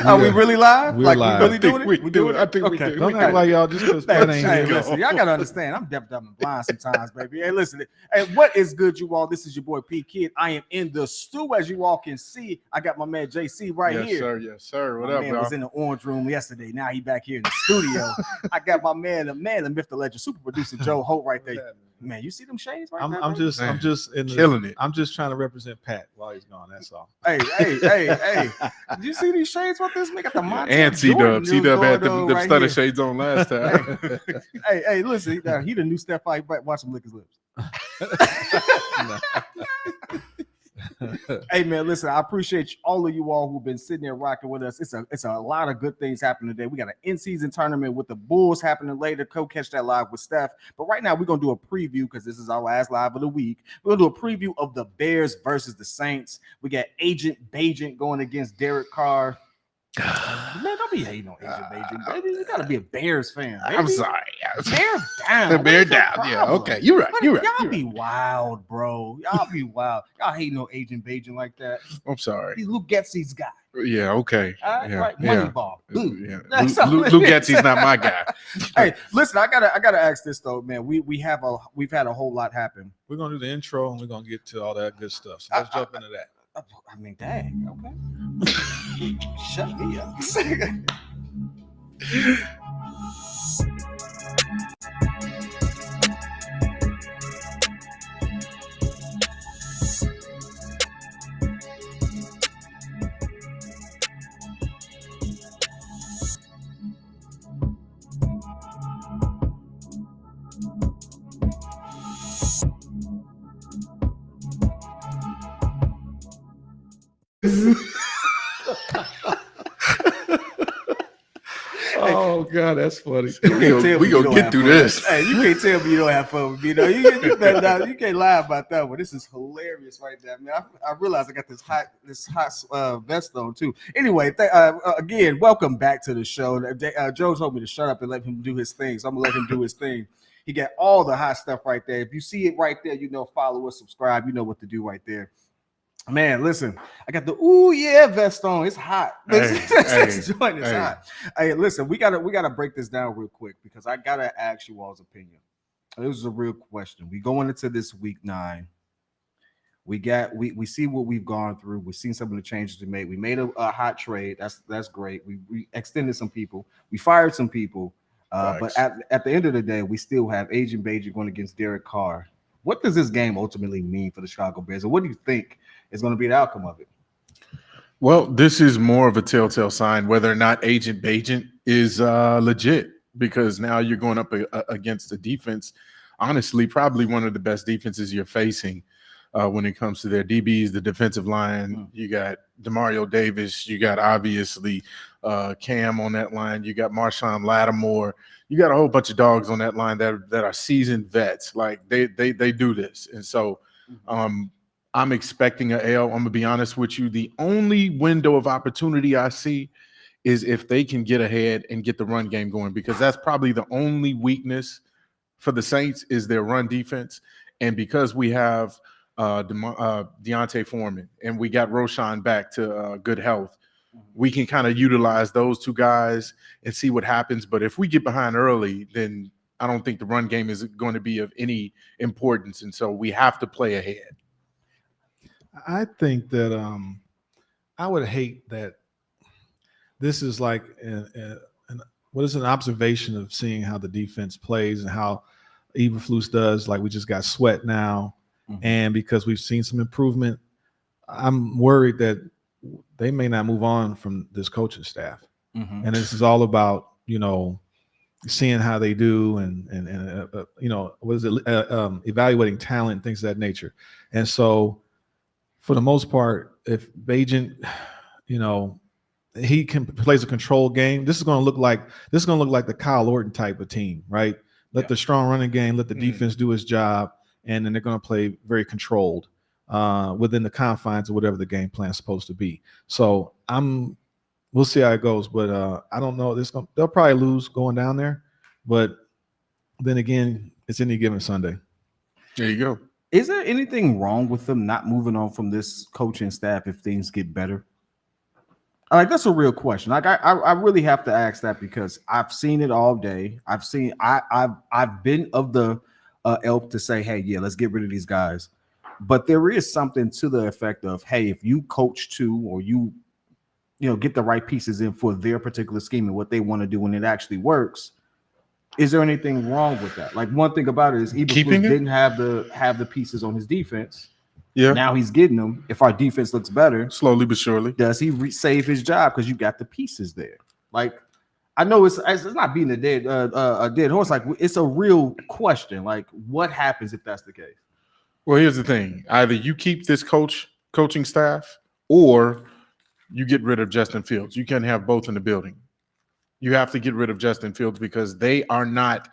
Are we really live? We're like live. We really doing it? We do it. I think we Okay. do. Don't act like y'all just because Pat ain't Hey, here. listen, y'all gotta understand. I'm deaf, dumb, and blind sometimes, baby. Hey, listen. Hey, what is good, you all? This is your boy P Kid. I am in the stew, as you all can see. I got my man JC right Yes, here. sir. Yes, sir. What My up, man y'all? was in the orange room yesterday. Now he back here in the studio. I got my man, the myth, the legend, super producer Joe Holt right there. Man, you see them shades right there? I'm just killing it. I'm just trying to represent Pat while he's gone. That's all. Hey. Did you see these shades with this? We got the Montel And C-Dub. C-Dub had them right stunner here. shades on last time. Hey, listen, he the new Steph fight. Watch him lick his lips. Hey man, listen, I appreciate all of you all who've been sitting there rocking with us. It's a lot of good things happening today. We got an in-season tournament with the Bulls happening later. Go catch that live with Steph. But right now we're gonna do a preview because this is our last live of the week. We're gonna do a preview of the Bears versus the Saints. We got Agent Bagent going against Derek Carr. Man, don't be hating on Agent Bagent, baby. You gotta be a Bears fan. Baby. I'm sorry. Bear down. Bear down. Yeah, okay. You're right. Y'all be wild, bro. Y'all be wild. Y'all hating on Agent Bagent like that. I'm sorry. He's Luke Getsy's guy. Yeah, okay. All right, Yeah, right. yeah. Moneyball. Yeah. That's all Luke it is. Getsy's not my guy. Hey, listen, I gotta ask this though, man. We've had a whole lot happen. We're gonna do the intro and we're gonna get to all that good stuff. So let's jump into that. I mean, dang, okay. Shut me up. Oh God, that's funny. We gonna get through this. Hey, you can't tell me you don't have fun with me. You can't lie about that one. This is hilarious right there, man. I realize I got this hot vest on too. Anyway, again, welcome back to the show. Joe told me to shut up and let him do his thing, so I'm gonna let him do his thing. He got all the hot stuff right there. If you see it right there, follow us, subscribe. You know what to do right there. Man, listen, I got the vest on. It's hot. This joint is hot. Hey, listen, we gotta break this down real quick because I gotta ask you all's opinion. This is a real question. We going into this week 9. We see what we've gone through. We've seen some of the changes we made. We made a hot trade. That's great. We extended some people. We fired some people. But at the end of the day, we still have Agent Bagent going against Derek Carr. What does this game ultimately mean for the Chicago Bears? And what do you think is going to be the outcome of it? Well, this is more of a telltale sign whether or not Agent Bagent is legit, because now you're going up against a defense, honestly, probably one of the best defenses you're facing when it comes to their DBs, the defensive line. You got Demario Davis. You got obviously Cam on that line. You got Marshawn Lattimore. You got a whole bunch of dogs on that line that are seasoned vets. Like they do this. And so I'm expecting an L. I'm going to be honest with you. The only window of opportunity I see is if they can get ahead and get the run game going, because that's probably the only weakness for the Saints is their run defense. And because we have Deontay Foreman and we got Roshan back to good health, we can kind of utilize those two guys and see what happens. But if we get behind early, then I don't think the run game is going to be of any importance. And so we have to play ahead. I think that I would hate that this is like what is an observation of seeing how the defense plays and how Eberflus does. Like we just got Sweat now. And because we've seen some improvement, I'm worried that they may not move on from this coaching staff. And this is all about, seeing how they do and what is it, evaluating talent, things of that nature. And so for the most part, if Bagent, he plays a control game, this is going to look like the Kyle Orton type of team, right? Let the strong running game, let the defense do its job. And then they're going to play very controlled within the confines of whatever the game plan is supposed to be. So we'll see how it goes, but I don't know. They'll probably lose going down there, but then again, it's any given Sunday. There you go. Is there anything wrong with them not moving on from this coaching staff if things get better? Like that's a real question. Like I really have to ask that because I've seen it all day. I've been of the ilk to say, hey, yeah, let's get rid of these guys. But there is something to the effect of, hey, if you coach to or you get the right pieces in for their particular scheme and what they want to do and it actually works. Is there anything wrong with that? Like one thing about it is Eberflus didn't have the pieces on his defense. Yeah. Now he's getting them. If our defense looks better, Slowly but surely, does he save his job because you got the pieces there? Like I know it's not beating a dead horse. Like it's a real question. Like what happens if that's the case? Well, here's the thing: either you keep this coaching staff, or you get rid of Justin Fields. You can't have both in the building. You have to get rid of Justin Fields because they are not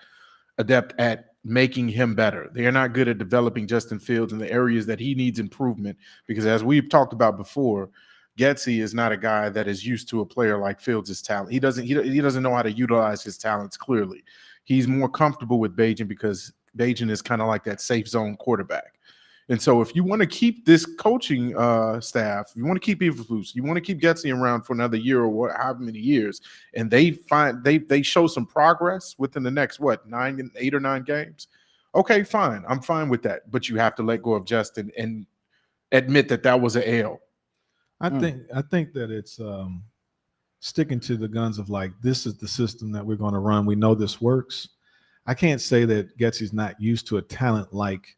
adept at making him better. They are not good at developing Justin Fields in the areas that he needs improvement because as we've talked about before, Getsy is not a guy that is used to a player like Fields' talent. He doesn't know how to utilize his talents clearly. He's more comfortable with Bagent because Bagent is kind of like that safe zone quarterback. And so if you want to keep this coaching staff, you want to keep Eberflus, you want to keep Getsy around for another year or however many years, and they show some progress within the next 8 or 9 games, okay, fine. I'm fine with that. But you have to let go of Justin and admit that was an L. I think that it's sticking to the guns of like, this is the system that we're going to run. We know this works. I can't say that Getsy's not used to a talent like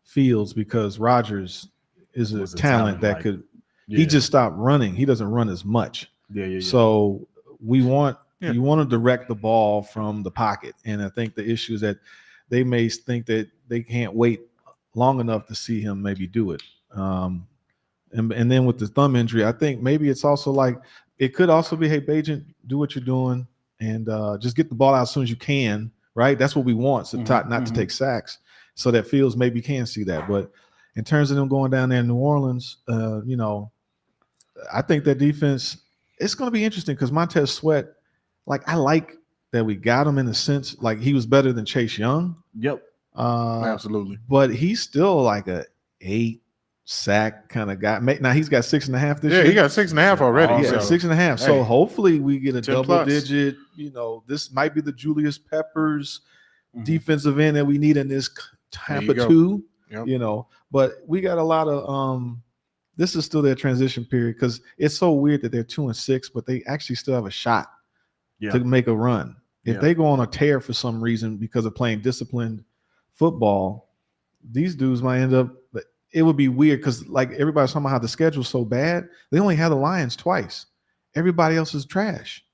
Fields because Rodgers is a talent that could. Yeah. He just stopped running. He doesn't run as much. Yeah. So you want to direct the ball from the pocket, and I think the issue is that they may think that they can't wait long enough to see him maybe do it. And then with the thumb injury, I think maybe it's also like it could also be, hey, Bagent, do what you're doing and just get the ball out as soon as you can. Right? That's what we want. So not to take sacks. So that Fields maybe can see that. But in terms of them going down there in New Orleans, I think that defense, it's going to be interesting because Montez Sweat, like I like that we got him in a sense, like he was better than Chase Young. Yep. Absolutely. But he's still like a 8 sack kind of guy. Now he's got 6.5 this year. Yeah, he got 6.5 already. Yeah, 6.5. Hey, so hopefully we get a double plus. digit. This might be the Julius Peppers defensive end that we need in this Tampa 2. Yep. But we got a lot of this is still their transition period because it's so weird that they're 2-6, but they actually still have a shot to make a run. If they go on a tear for some reason because of playing disciplined football, these dudes might end up. It would be weird because like everybody's talking about how the schedule's so bad. They only have the Lions twice. Everybody else is trash.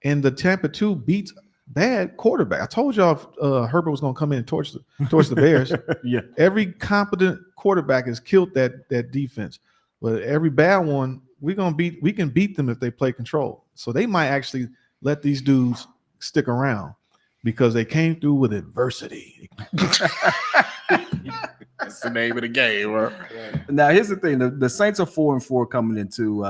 And the Tampa 2 beats bad quarterback. I told y'all Herbert was going to come in and torch the Bears. Yeah. Every competent quarterback has killed that defense. But every bad one, we can beat them if they play control. So they might actually let these dudes stick around because they came through with adversity. That's the name of the game. Right? Now here's the thing: the Saints are 4-4 coming into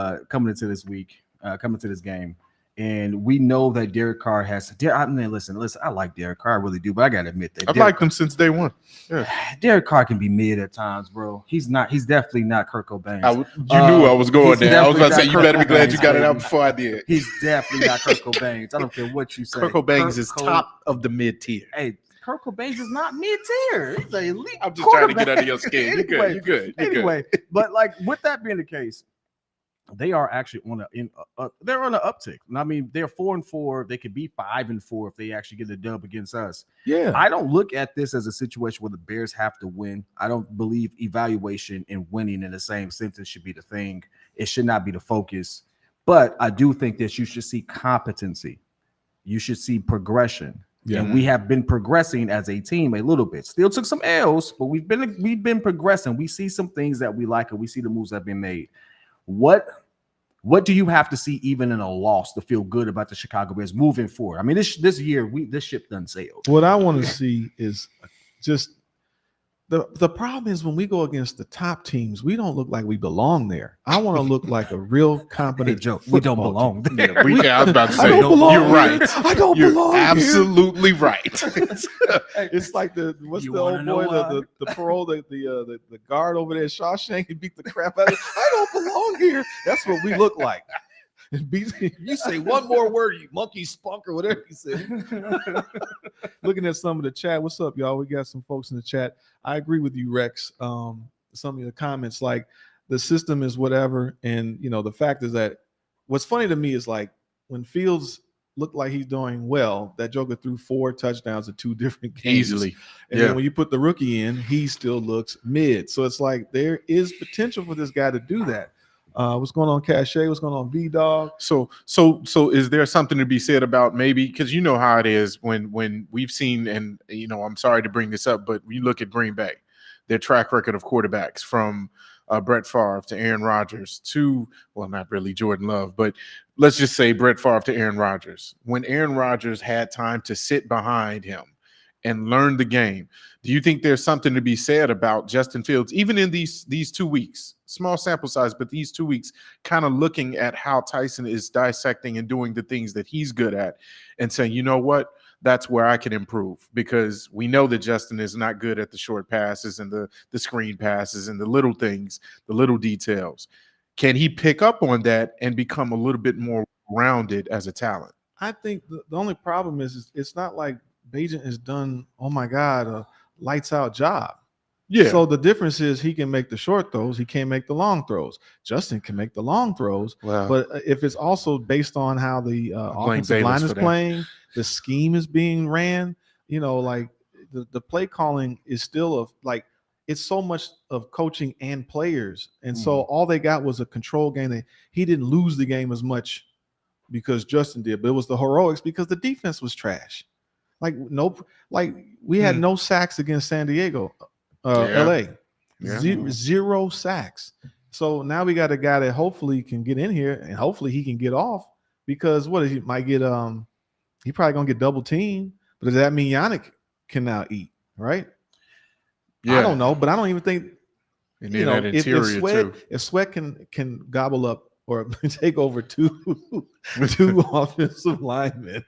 this week, coming to this game, and we know that Derek Carr has. Listen, I like Derek Carr, I really do, but I gotta admit that I've liked him since day one. Yeah. Derek Carr can be mid at times, bro. He's definitely not Kurt Cobain. You knew I was going there. I was about to say you better be glad you got it out before I did. He's definitely not Kurt Cobain. I don't care what you say. Kurt Cobain is top of the mid tier. Hey. Kurt Cobain is not mid-tier. He's an elite. I'm just trying to get under your skin. You're good. Anyway, but like with that being the case, they are actually they're on an uptick. I mean, they're 4-4. They could be 5-4 if they actually get a dub against us. Yeah. I don't look at this as a situation where the Bears have to win. I don't believe evaluation and winning in the same sentence should be the thing. It should not be the focus. But I do think that you should see competency. You should see progression. Yeah. And we have been progressing as a team a little bit. Still took some L's, but we've been progressing. We see some things that we like, and we see the moves that have been made. What do you have to see even in a loss to feel good about the Chicago Bears moving forward? I mean, this year this ship done sailed. What I want to see is just the problem is when we go against the top teams, we don't look like we belong there. I want to look like a real competent joke. We don't belong there. I was about to say, you're right. I don't belong. Absolutely right. It's like the old boy, the parole, the guard over there, Shawshank, he beat the crap out of him. I don't belong here. That's what we look like. You say one more word, you monkey spunk or whatever he said. Looking at some of the chat. What's up, y'all? We got some folks in the chat. I agree with you, Rex. Some of the comments, like the system is whatever. And, the fact is that what's funny to me is like when Fields looked like he's doing well, that Joker threw 4 touchdowns in 2 different games. Easily. And then when you put the rookie in, he still looks mid. So it's like there is potential for this guy to do that. What's going on, Cache? What's going on, V-Dog? So is there something to be said about maybe, because you know how it is when we've seen, and I'm sorry to bring this up, but we look at Green Bay, their track record of quarterbacks from Brett Favre to Aaron Rodgers to, well, not really Jordan Love, but let's just say Brett Favre to Aaron Rodgers. When Aaron Rodgers had time to sit behind him and learn the game, do you think there's something to be said about Justin Fields, even in these 2 weeks, small sample size, but these 2 weeks, kind of looking at how Tyson is dissecting and doing the things that he's good at and saying, you know what, that's where I can improve, because we know that Justin is not good at the short passes and the screen passes and the little things, the little details. Can he pick up on that and become a little bit more rounded as a talent? I think the only problem is it's not like Bagent has done, oh my God, a lights out job. Yeah. So the difference is he can make the short throws. He can't make the long throws. Justin can make the long throws. Wow. But if it's also based on how the offensive line is playing, the scheme is being ran, like the play calling is still it's so much of coaching and players. And so all they got was a control game. He didn't lose the game as much because Justin did, but it was the heroics because the defense was trash. We had no sacks against San Diego, LA, 0 sacks. So now we got a guy that hopefully can get in here and hopefully he can get off, because he might get he probably gonna get double teamed. But does that mean Yannick can now eat, right? Yeah. I don't know, but I don't even think if Sweat can gobble up or take over two offensive linemen.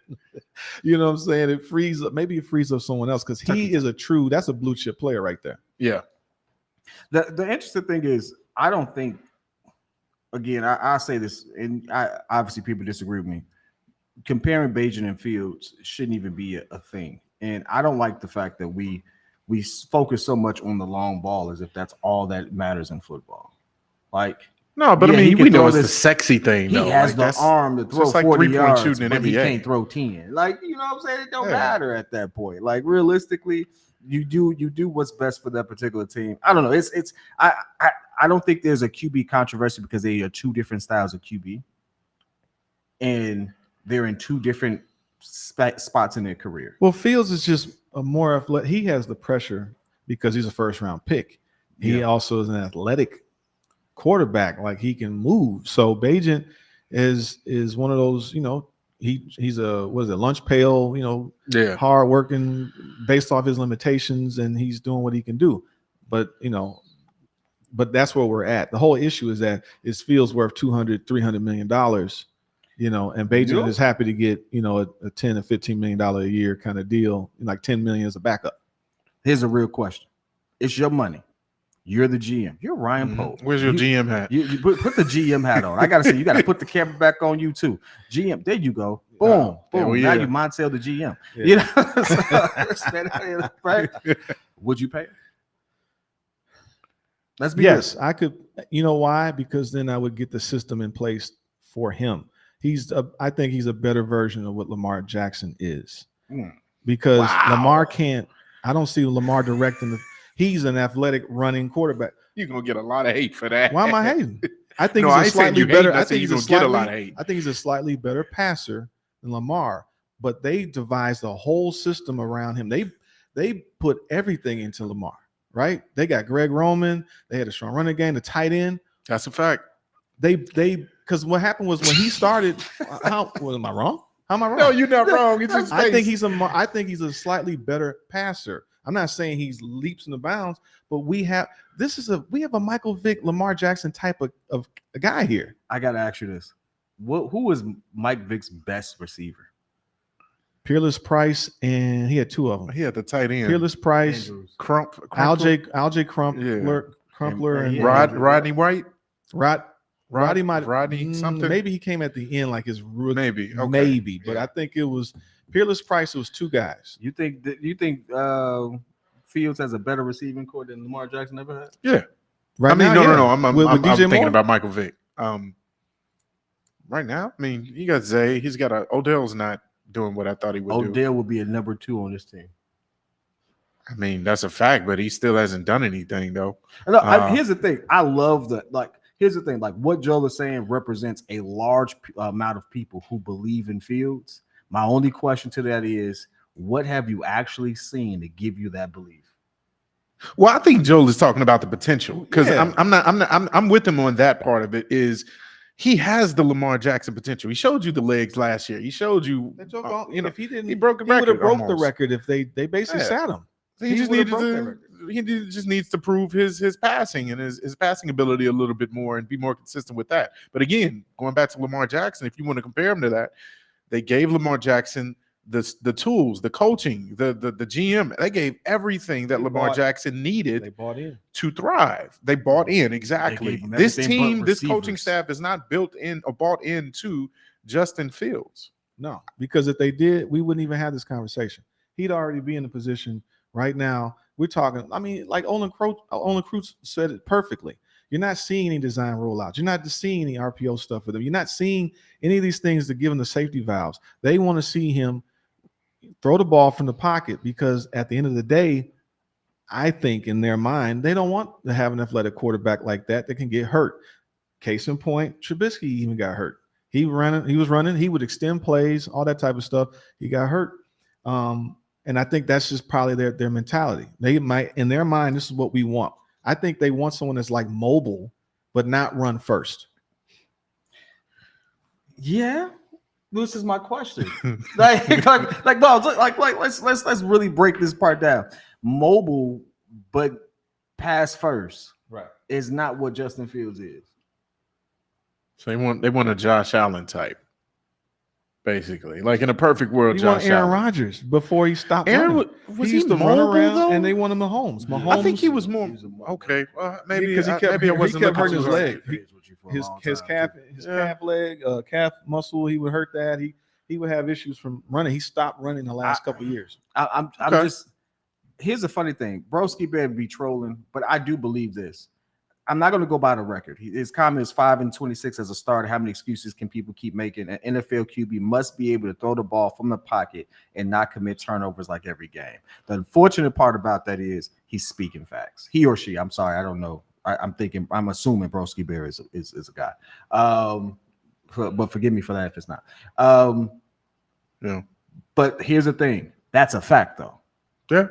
You know what I'm saying? It frees up someone else, because he is that's a blue chip player right there. Yeah. The interesting thing is, I don't think, again, I say this, and obviously people disagree with me, comparing Bagent and Fields shouldn't even be a thing. And I don't like the fact that we focus so much on the long ball as if that's all that matters in football. No, but we know it's the sexy thing. He has the arm to throw 40 yards, shooting in but NBA. He can't throw 10. You know what I'm saying? It don't matter at that point. Realistically, you do what's best for that particular team. I don't know. I don't think there's a QB controversy, because they are 2 different styles of QB, and they're in 2 different spots in their career. Well, Fields is just a more athletic. He has the pressure because he's a first-round pick. He also is an athletic quarterback, he can move. So Bagent is one of those, he's a lunch pail, hard working based off his limitations, and he's doing what he can do. But but that's where we're at. The whole issue is that is Fields worth $200-300 million, and Bagent is happy to get a $10 or $15 million a year kind of deal, like $10 million as a backup. Here's a real question. It's your money. You're the GM. You're Ryan Pope. Where's your GM hat? You put the GM hat on. I gotta say, you gotta put the camera back on you too. GM, there you go. Boom, boom. Now you Montel the GM. Yeah. Right? Would you pay? Let's be yes, I could. You know why? Because then I would get the system in place for him. I think he's a better version of what Lamar Jackson is. Because Lamar can't. I don't see Lamar directing. He's an athletic running quarterback. You're gonna get a lot of hate for that. Why am I hating? I think he's a slightly better. I think he's get a lot of hate. I think he's a slightly better passer than Lamar. But they devised a whole system around him. They put everything into Lamar. Right? They got Greg Roman. They had a strong running game. The tight end. That's a fact. They because what happened was when he started. Am I wrong? How am I wrong? No, you're not wrong. It's just I think he's a slightly better passer. I'm not saying he's leaps in the bounds, but we have a Michael Vick, Lamar Jackson type of a guy here. I gotta ask you this: who is Mike Vick's best receiver? Peerless Price, and he had 2 of them. He had the tight end. Peerless Price, Crumpler. Alj Crumpler, and Rodney White. Rodney something. Maybe he came at the end like his rookie. Maybe. Okay. Maybe. But Yeah. I think it was Peerless Price. It was two guys. You think Fields has a better receiving core than Lamar Jackson ever had? Yeah. Right I mean, now, no. I'm with DJ thinking Moore? about Michael Vick. Right now, I mean, you got Zay. He's got Odell's not doing what I thought he would do. Odell would be a number 2 on this team. I mean, that's a fact, but he still hasn't done anything though. No, here's the thing. I love here's the thing. Like what Joel is saying represents a large amount of people who believe in Fields. My only question to that is, what have you actually seen to give you that belief? Well, I think Joel is talking about the potential because Yeah. I'm with him on that part of it. Is he has the Lamar Jackson potential? He showed you the legs last year. He showed you. If he didn't, he broke the he would record. have broke the almost. record if they basically sat him. He just would've needed broke that to. record. He just needs to prove his passing and his passing ability a little bit more and be more consistent with that. But again, going back to Lamar Jackson, if you want to compare him to that, they gave Lamar Jackson the tools, the coaching, the GM. They gave everything that Lamar Jackson needed. They bought in to thrive. They bought in exactly. This team, this coaching staff is not built in or bought into Justin Fields. No, because if they did, we wouldn't even have this conversation. He'd already be in a position. Right now, we're talking. I mean, like Olin Cruz said it perfectly. You're not seeing any design rollouts. You're not seeing any RPO stuff with him. You're not seeing any of these things that give him the safety valves. They want to see him throw the ball from the pocket because at the end of the day, I think in their mind, they don't want to have an athletic quarterback like that can get hurt. Case in point, Trubisky even got hurt. He was running. He would extend plays, all that type of stuff. He got hurt. And I think that's just probably their mentality. They might, in their mind, this is what we want. I think they want someone that's like mobile, but not run first. Yeah, this is my question. Let's really break this part down. Mobile, but pass first, right, is not what Justin Fields is. So they want a Josh Allen type. Basically, like in a perfect world, you Josh want Aaron Allen. Rodgers before he stopped. Aaron he used to run around, though? And they want him Mahomes. I think he was more okay. Maybe because he kept hurting his leg. His calf leg, calf muscle. He would hurt that. He would have issues from running. He stopped running the last couple of years. I'm just. Here's the funny thing. Broski better be trolling, but I do believe this. I'm not going to go by the record. His comment is 5-26 as a starter. How many excuses can people keep making? An NFL QB must be able to throw the ball from the pocket and not commit turnovers like every game. The unfortunate part about that is he's speaking facts. He or she. I'm sorry. I don't know. I'm assuming Broski Bear is a guy. But forgive me for that if it's not. Yeah. But here's the thing. That's a fact, though. Yeah.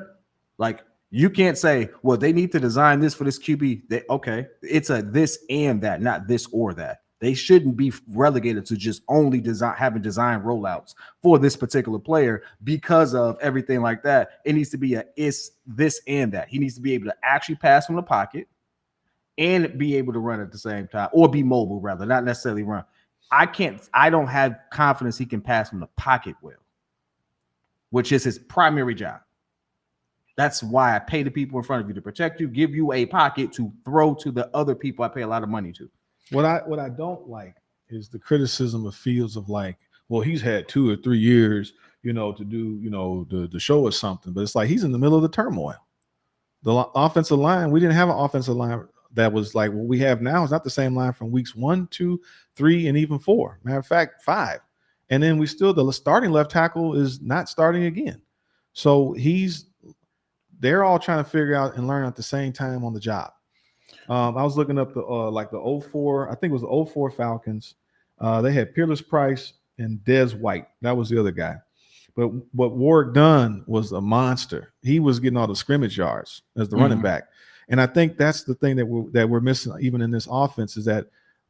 Like, you can't say, well, they need to design this for this QB. Okay, it's a this and that, not this or that. They shouldn't be relegated to just only having design rollouts for this particular player because of everything like that. It needs to be it's this and that. He needs to be able to actually pass from the pocket and be able to run at the same time, or be mobile rather, not necessarily run. I don't have confidence he can pass from the pocket well, which is his primary job. That's why I pay the people in front of you to protect you, give you a pocket to throw to the other people I pay a lot of money to. What I don't like is the criticism of Fields of like, well, he's had 2 or 3 years, to do, the show us something. But it's like he's in the middle of the turmoil. The offensive line, we didn't have an offensive line that was like what we have now. It's not the same line from weeks 1, 2, 3, and even 4. Matter of fact, 5. And then the starting left tackle is not starting again. So they're all trying to figure out and learn at the same time on the job. I was looking up the 04, I think it was the 04 Falcons. They had Peerless Price and Dez White. That was the other guy. But what Warwick Dunn was a monster. He was getting all the scrimmage yards as the running back. And I think that's the thing that we're missing even in this offense is that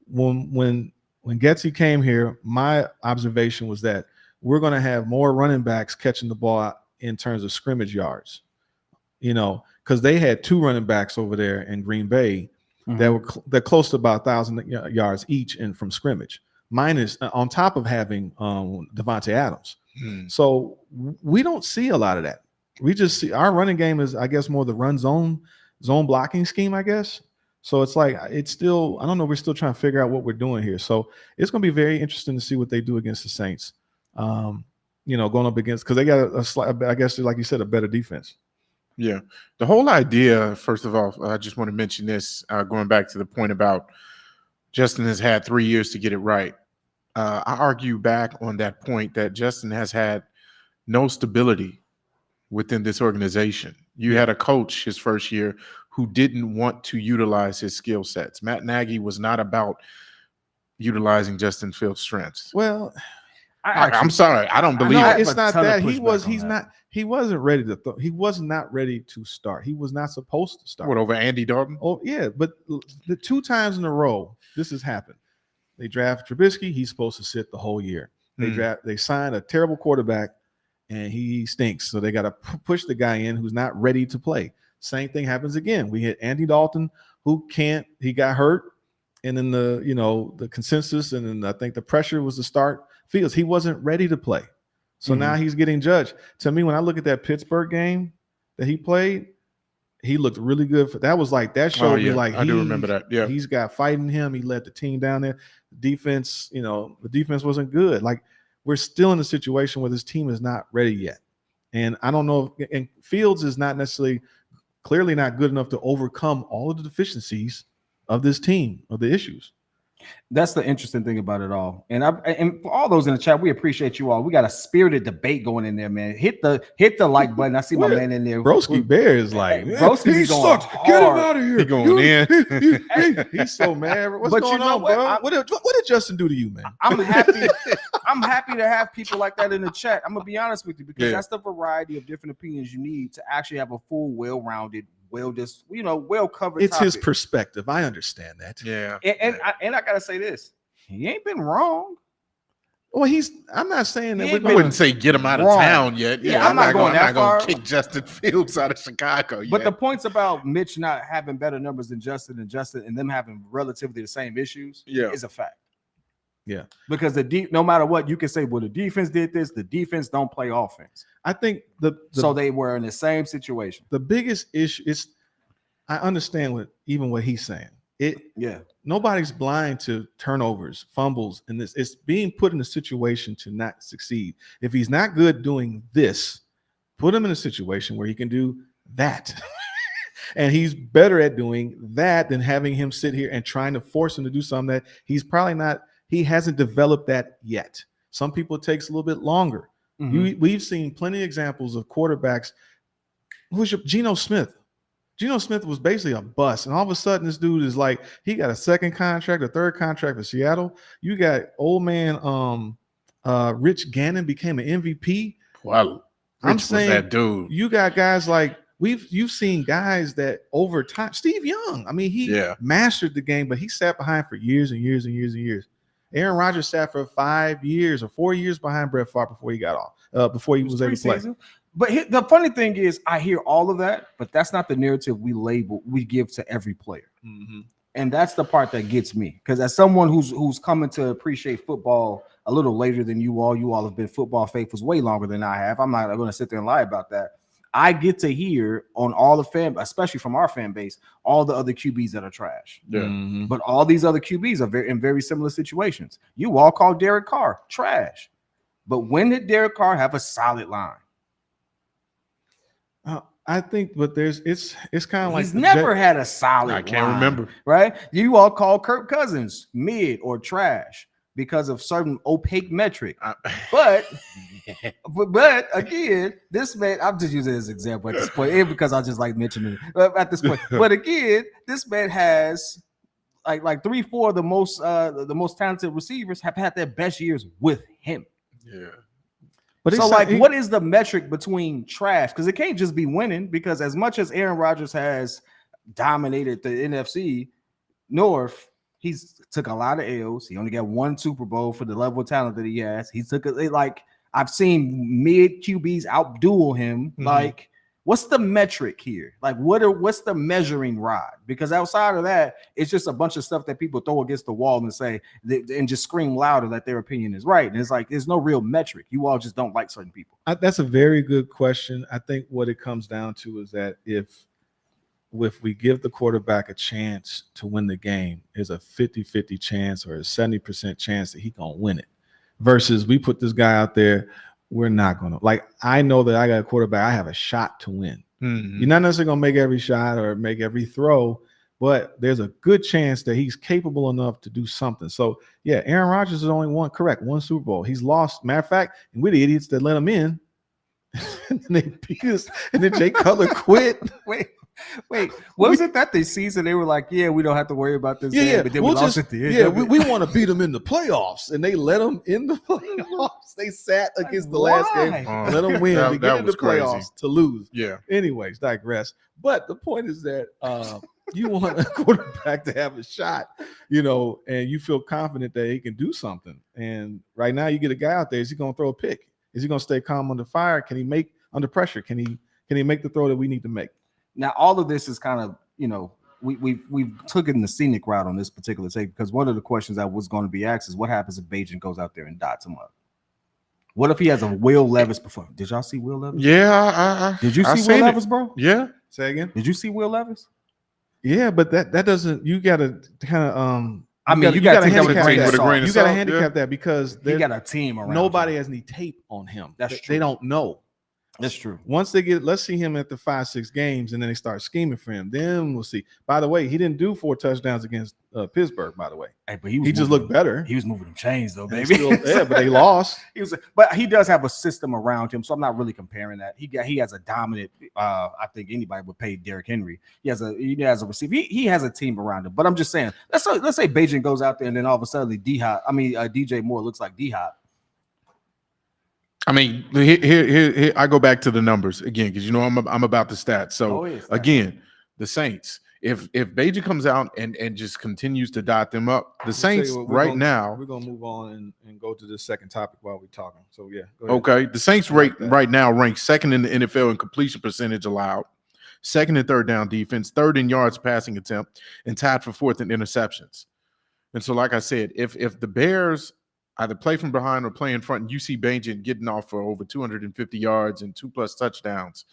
when Getsy came here, my observation was that we're going to have more running backs catching the ball in terms of scrimmage yards. Because they had 2 running backs over there in Green Bay that were they're close to about 1,000 yards each and from scrimmage, minus on top of having Devontae Adams. So we don't see a lot of that. We just see our running game is, I guess, more the run zone blocking scheme, I guess. So it's like it's still, I don't know, we're still trying to figure out what we're doing here. So it's going to be very interesting to see what they do against the Saints. Going up against, because they got a slight, I guess, like you said, a better defense. Yeah. The whole idea, first of all, I just want to mention this, going back to the point about Justin has had 3 years to get it right. I argue back on that point that Justin has had no stability within this organization. You had a coach his first year who didn't want to utilize his skill sets. Matt Nagy was not about utilizing Justin Fields' strengths. Well, I'm sorry, I don't believe it. It's not that he wasn't ready to throw. He was not ready to start. He was not supposed to start. What, over Andy Dalton? Oh yeah, but the 2 times in a row this has happened. They draft Trubisky. He's supposed to sit the whole year. They signed a terrible quarterback, and he stinks. So they got to push the guy in who's not ready to play. Same thing happens again. We hit Andy Dalton, who can't. He got hurt, and then the consensus, and then I think the pressure was to start Fields. He wasn't ready to play, so now he's getting judged. To me, when I look at that Pittsburgh game that he played, he looked really good. That was like that showed me like I do remember that. Yeah, he's got fighting him. He led the team down there. Defense, the defense wasn't good. Like we're still in a situation where this team is not ready yet, and I don't know. And Fields is not necessarily clearly not good enough to overcome all of the deficiencies of this team, of the issues. That's the interesting thing about it all. And for all those in the chat, we appreciate you all. We got a spirited debate going in there, man. Hit the like button. I see my man in there. Broski Bear is like, Broski sucks. Get him out of here. He going in. He's so mad. What's going on, bro? What did Justin do to you, man? I'm happy. I'm happy to have people like that in the chat. I'm gonna be honest with you, because that's the variety of different opinions you need to actually have a full, well-rounded, well-covered. It's topic. his perspective. I understand that. Yeah. And I gotta say this: he ain't been wrong. Well, I'm not saying that. I wouldn't say get him out of town yet. Yeah, I'm not going to kick Justin Fields out of Chicago yet. But the points about Mitch not having better numbers than Justin and them having relatively the same issues is a fact. Yeah, because no matter what, you can say, well, the defense did this. The defense don't play offense. I think so they were in the same situation. The biggest issue is, I understand what he's saying. Nobody's blind to turnovers, fumbles, and this. It's being put in a situation to not succeed. If he's not good doing this, put him in a situation where he can do that. And he's better at doing that than having him sit here and trying to force him to do something that he's probably not. He hasn't developed that yet. Some people it takes a little bit longer. We've seen plenty of examples of quarterbacks. Who's Geno Smith? Geno Smith was basically a bust, and all of a sudden this dude is like, he got a second contract, a third contract for Seattle. You got old man Rich Gannon became an MVP. Wow, I'm saying that dude. You got guys like you've seen guys that over time. Steve Young, I mean, he mastered the game, but he sat behind for years and years and years and years. Aaron Rodgers sat for 5 years or 4 years behind Brett Favre before he got off, before he was able to play. But the funny thing is, I hear all of that, but that's not the narrative we give to every player. And that's the part that gets me, because as someone who's coming to appreciate football a little later than you all have been football faithfuls way longer than I have. I'm not going to sit there and lie about that. I get to hear on all the fan, especially from our fan base, all the other QBs that are trash. Yeah. But all these other QBs are in very similar situations. You all call Derek Carr trash. But when did Derek Carr have a solid line? I think, but it's kind of like he's never had a solid line. I can't remember. Right? You all call Kirk Cousins mid or trash because of certain opaque metric. But again, this man, I'm just using this example at this point, and because I just like mentioning it at this point. But again, this man has like 3-4 of the most talented receivers have had their best years with him. Yeah. But so what is the metric between trash? Because it can't just be winning, because as much as Aaron Rodgers has dominated the NFC North, he's took a lot of L's. He only got 1 Super Bowl for the level of talent that he has. He took I've seen mid QBs outduel him. Like, what's the metric here? Like, what's the measuring rod? Because outside of that, it's just a bunch of stuff that people throw against the wall and say and just scream louder that their opinion is right. And it's like there's no real metric. You all just don't like certain people. That's a very good question. I think what it comes down to is that if if we give the quarterback a chance to win the game, is a 50-50 chance or a 70% chance that he gonna win it. Versus we put this guy out there, we're not gonna. Like, I know that I got a quarterback, I have a shot to win. You're not necessarily gonna make every shot or make every throw, but there's a good chance that he's capable enough to do something. So yeah, Aaron Rodgers is only one Super Bowl. He's lost. Matter of fact, and we're the idiots that let him in. And they beat us, and then Jay Cutler quit. Wait, was it that this season they were like, yeah, we don't have to worry about this game, but then we lost at the end? Yeah, we want to beat them in the playoffs, and they let them in the playoffs. They sat against the last game, let them win to get in the playoffs to lose. Yeah. Anyways, digress. But the point is that you want a quarterback to have a shot, and you feel confident that he can do something. And right now, you get a guy out there. Is he going to throw a pick? Is he going to stay calm under fire? Can he make under pressure? Can he make the throw that we need to make? Now, all of this is kind of, we've taken the scenic route on this particular take, because one of the questions that was going to be asked is what happens if Bagent goes out there and dots him up? What if he has a Will Levis performance? Did y'all see Will Levis? Yeah. Did you see Will Levis, bro? Yeah. Say again? Did you see Will Levis? Yeah, but that doesn't, you got to kind of, you got to handicap with a grain of you got to salt, handicap that because he got a team around. Nobody him. has any tape on him. That's true. They don't know. That's true. Once they let's see him at the 5-6 games, and then they start scheming for him. Then we'll see. By the way, he didn't do 4 touchdowns against Pittsburgh. By the way, hey, but he just looked better. He was moving them chains though, baby. But they lost. But he does have a system around him, so I'm not really comparing that. He has a dominant. I think anybody would pay Derek Henry. He has a receiver. He has a team around him. But I'm just saying, let's say Bagent goes out there and then all of a sudden DJ Moore looks like D-Hop. I mean, here I go back to the numbers again, because I'm about the stats. So again, the Saints. If Bagent comes out and just continues to dot them up, the Saints now we're gonna move on and go to the second topic while we're talking. So yeah, go ahead. Okay. The Saints right now rank second in the NFL in completion percentage allowed, second and third down defense, third in yards passing attempt, and tied for fourth in interceptions. And so, like I said, if the Bears either play from behind or play in front, and you see Bagent getting off for over 250 yards and 2+ touchdowns,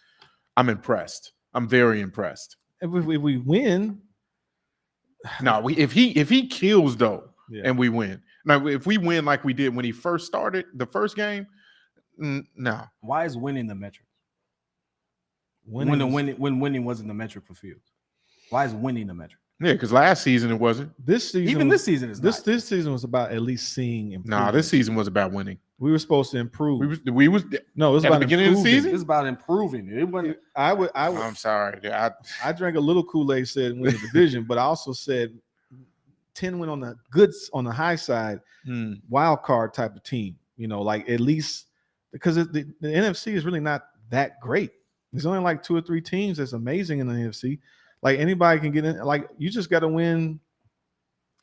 I'm impressed. I'm very impressed. If we win, no, if he kills though, and we win. Now, if we win like we did when he first started the first game, no. Why is winning the metric? When winning wasn't the metric for Fields. Why is winning the metric? Yeah, because last season it wasn't. This season, even this season is this season was about at least seeing improvement. Nah, this season was about winning. We were supposed to improve. We was no, it was at about the beginning improving. of the season. It was about improving. It wasn't. I'm sorry. I drank a little Kool-Aid, said win the division, but I also said 10 win on the high side, wild card type of team. Like at least because the NFC is really not that great. There's only like 2 or 3 teams that's amazing in the NFC. Like anybody can get in. Like you just got to win.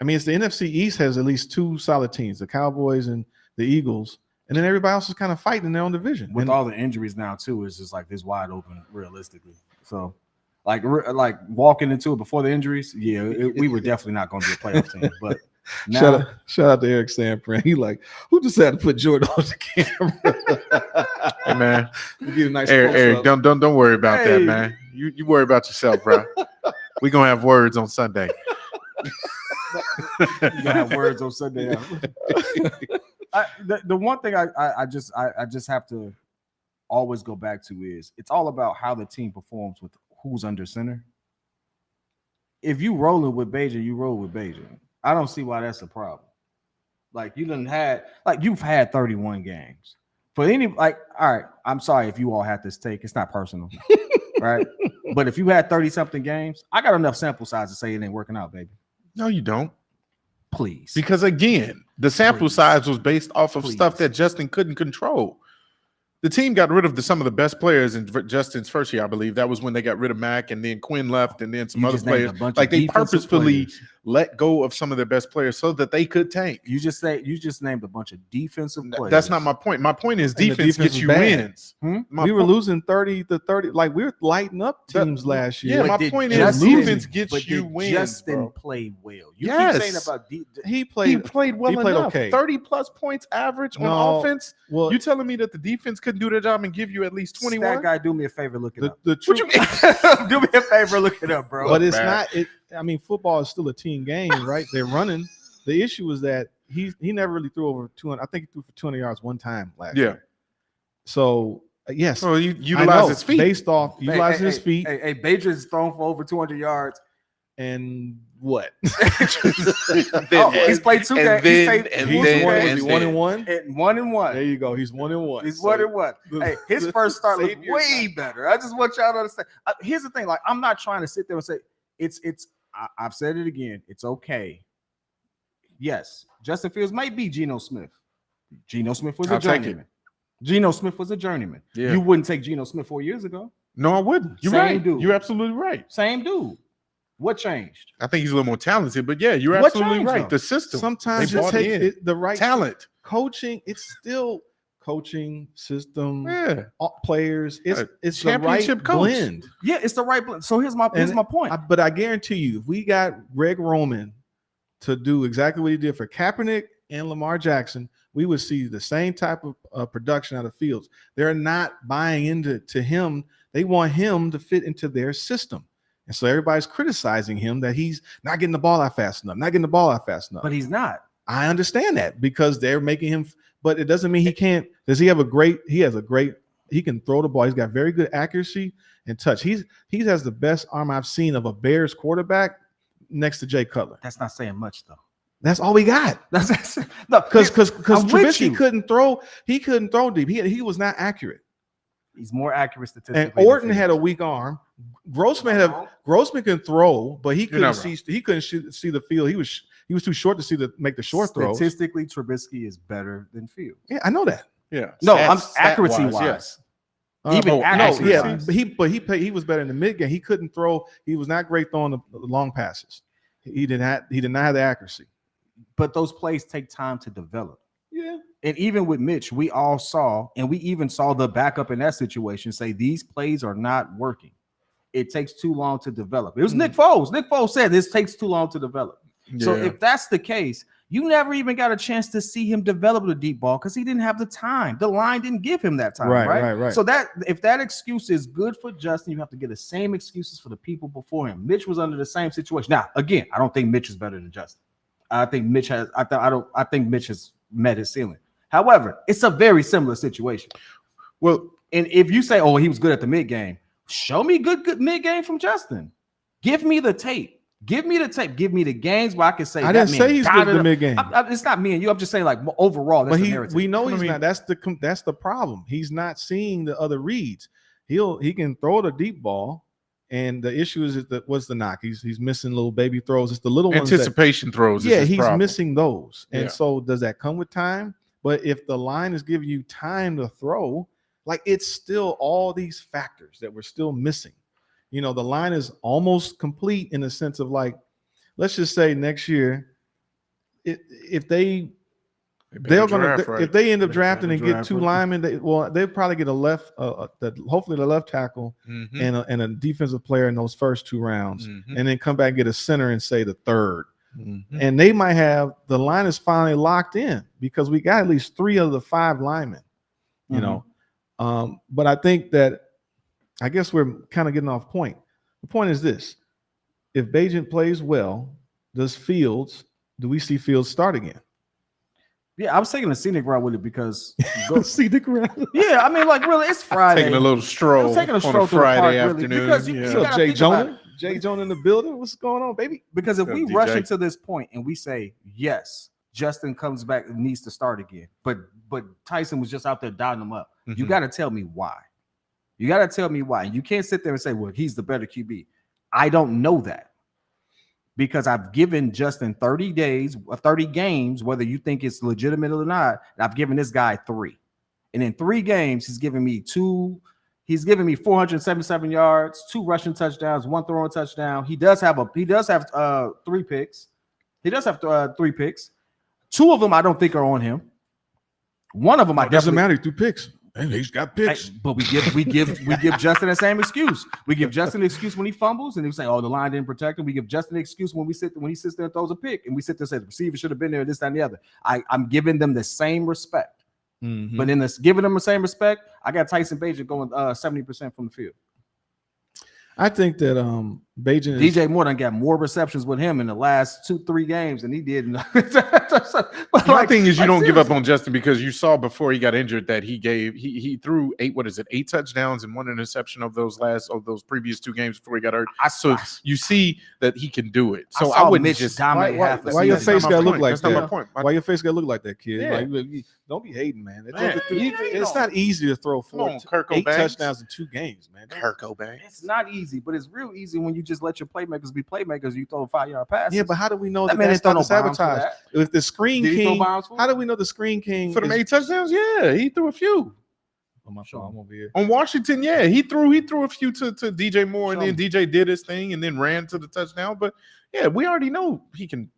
I mean, it's the NFC East has at least 2 solid teams: the Cowboys and the Eagles, and then everybody else is kind of fighting in their own division. With all the injuries now, too, it's just like this wide open, realistically. So, like walking into it before the injuries, we were definitely not going to be a playoff team. But now, shout out to Eric Sampran. He like, who decided to put Jordan on the camera? Hey man, get a nice Eric, don't worry about that, man. You worry about yourself, bro. We're gonna have words on Sunday. You're gonna have words on Sunday. The one thing I just have to always go back to is it's all about how the team performs with who's under center. If you rolling with Bagent, you roll with Bagent. I don't see why that's a problem. Like you've had 31 games. For all right, I'm sorry if you all had this take. It's not personal, right? But if you had 30-something games, I got enough sample size to say it ain't working out, baby. No, you don't. Please. Because again, the sample size was based off of stuff that Justin couldn't control. The team got rid of some of the best players in Justin's first year, I believe. That was when they got rid of Mack, and then Quinn left, and then some other players. Like they purposefully let go of some of their best players so that they could tank. You just named a bunch of defensive players. That's not my point. My point is And the defense defense gets was you bad. wins. We were losing 30-30. Like we were lighting up teams last year. Yeah, But my did point Justin- is defense but gets you did wins, Justin bro. played well. You Yes. keep saying about He played well he played enough. okay. 30+ points average No, on offense. Well, You telling me that the defense couldn't do their job and give you at least 21? That guy, do me a favor, look it up. the What truth, you mean? Do me a favor, look it up, bro. but it's bad. not. I mean, football is still a team game, right? They're running. The issue is that he never really threw over 200. I think he threw for 200 yards one time last year. So yes, So you I utilize know, his feet. based off utilizing his feet Hey, Bagent's thrown for over 200 yards. and what? He's played 2 games. He's played and full then- 2 Was games. he 1-1? And 1-1. There you go. He's 1-1. He's So 1-1. Hey, his first start looked Savior- way better. I just want y'all to understand. Here's the thing: like, I'm not trying to sit there and say it's. I've said it again. It's okay. Yes, Justin Fields might be Geno Smith. Geno Smith was a I'll take journeyman. Geno Smith was a journeyman. Yeah. You wouldn't take Geno Smith 4 years ago. No, I wouldn't. You're Same right. dude. You're absolutely right. Same dude. What changed? I think he's a little more talented, but yeah, you're What absolutely changed, right. though? The system. Sometimes They it brought takes in the right talent. coaching. It's still coaching system. Yeah. Players. It's the right Championship coach. blend. Yeah, it's the right blend. So here's my point. But I guarantee you, if we got Greg Roman to do exactly what he did for Kaepernick and Lamar Jackson, we would see the same type of production out of Fields. They're not buying into him. They want him to fit into their system. And so everybody's criticizing him that he's not getting the ball out fast enough, But he's not. I understand that because they're making him, but it doesn't mean he can't. Does he have he can throw the ball. He's got very good accuracy and touch. He has the best arm I've seen of a Bears quarterback next to Jay Cutler. That's not saying much though. That's all we got. That's no, Because I'm with Trubisky you. couldn't throw. He couldn't throw deep. He was not accurate. He's more accurate statistically. And than Orton Fields. had a weak arm. Grossman can throw, but he couldn't see. He couldn't see the field. He was too short to make the short throws. Statistically, Trubisky is better than Fields. Yeah, I know that. Yeah. No, I'm accuracy stat-wise, wise. yes. Even accuracy yeah, wise. but he was better in the mid game. He couldn't throw. He was not great throwing the long passes. He did not have the accuracy. But those plays take time to develop. Yeah. And even with Mitch, we all saw, and we even saw the backup in that situation say these plays are not working. It takes too long to develop. It was Nick Foles. Nick Foles said this takes too long to develop. So Yeah. if that's the case, you never even got a chance to see him develop the deep ball because he didn't have the time. The line didn't give him that time. Right. So that if that excuse is good for Justin, you have to get the same excuses for the people before him. Mitch was under the same situation. Now, again, I don't think Mitch is better than Justin. I think Mitch has. I think Mitch has met his ceiling. However, it's a very similar situation. Well, and if you say, "Oh, he was good at the mid game," show me good mid game from Justin. Give me the tape. Give me the tape. Give me the games where I can say. I didn't say he's good at the mid game. It's not me and you. I'm just saying, like overall, that's But the narrative. we know he's not. That's the problem. He's not seeing the other reads. He can throw the deep ball, and the issue is that what's the knock? He's missing little baby throws. It's the little ones. Anticipation throws. Yeah, is his he's problem. missing those. And Yeah. so does that come with time? But if the line is giving you time to throw, like it's still all these factors that we're still missing. You know, the line is almost complete in the sense of like, let's just say next year, if they end up drafting and get two linemen, they'll probably get a left, hopefully the left tackle and a defensive player in those first 2 rounds, and then come back and get a center and say the third. And they might have the line is finally locked in because we got at least 3 of the 5 linemen, you know. But I think that I guess we're kind of getting off point. The point is this: if Bagent plays well, do we see Fields start again? Yeah, I was taking a scenic route with it because scenic route. Yeah, I mean, like really, it's Friday. Taking a little stroll. I'm taking a stroll on a through the park, Friday really, afternoon. because you So gotta Jay think about Jonah? Jay Jonah in the building? What's going on, baby? Because if we DJ. rush into this point and we say, yes, Justin comes back and needs to start again, but Tyson was just out there dotting him up. You got to tell me why. You got to tell me why. You can't sit there and say, well, he's the better QB. I don't know that because I've given Justin 30 games, whether you think it's legitimate or not. I've given this guy 3. And in 3 games, he's given me 477 yards, 2 rushing touchdowns, 1 throwing touchdown. He does have 3 picks. He does have 3 picks. 2 of them I don't think are on him. One of them I doesn't definitely matter. 2 picks. And he's got picks. But we give Justin the same excuse. We give Justin the excuse when he fumbles, and they say, "Oh, the line didn't protect him." We give Justin the excuse when he sits there and throws a pick, and we sit there and say the receiver should have been there, this, that, and the other. I'm giving them the same respect, but in this giving them the same respect, I got Tyson Bagent going 70% from the field. I think that Bagent DJ Moore done got more receptions with him in the last 2-3 games than he did. My thing is, you don't give up on Justin because you saw before he got injured that he threw 8 touchdowns and 1 interception of those previous 2 games before he got hurt. So you see that he can do it. So I wouldn't just dominate half the season. Why your face got to look like that? that? That's not my point. Why your face got to look like that, kid? Yeah. Like, don't be hating, man. It's not easy to throw 8 touchdowns in 2 games, man. Kirk O'Banks. It's not easy, but it's real easy when you just let your playmakers be playmakers. You throw 5-yard passes. Yeah, but how do we know That that man that's didn't not throw the no bombs for sabotage? that. If the Screen Did he throw King, bombs for how it? do we know the Screen King For them 8 touchdowns, yeah, he threw a few. Oh, my fault. I'm over here. On Washington, yeah, he threw a few to DJ Moore, and Show then DJ did his thing and then ran to the touchdown. But yeah, we already know he can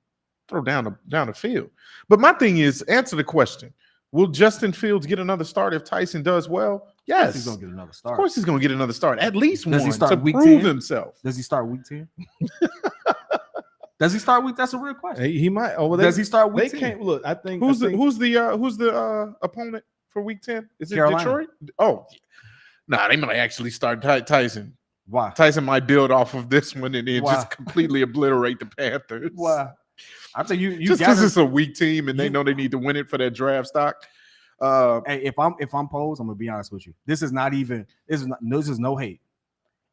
throw down the field. But my thing is, answer the question: will Justin Fields get another start if Tyson does well? Yes, he's gonna get another of start. course he's gonna get another start, at least Does he one start to week prove 10? himself. Does he start week 10? Does he start week? That's a real question. He might. Oh, well, Does he start week They 10? can't look. I think Who's the opponent for week 10? Is it Carolina. Detroit? Oh, nah, they might actually start Tyson. Why? Tyson might build off of this one and then Why? just completely obliterate the Panthers. Why? I think you Just got because it's a weak team and they know they need to win it for their draft stock. Hey, if I'm posed, I'm gonna be honest with you. This is no hate.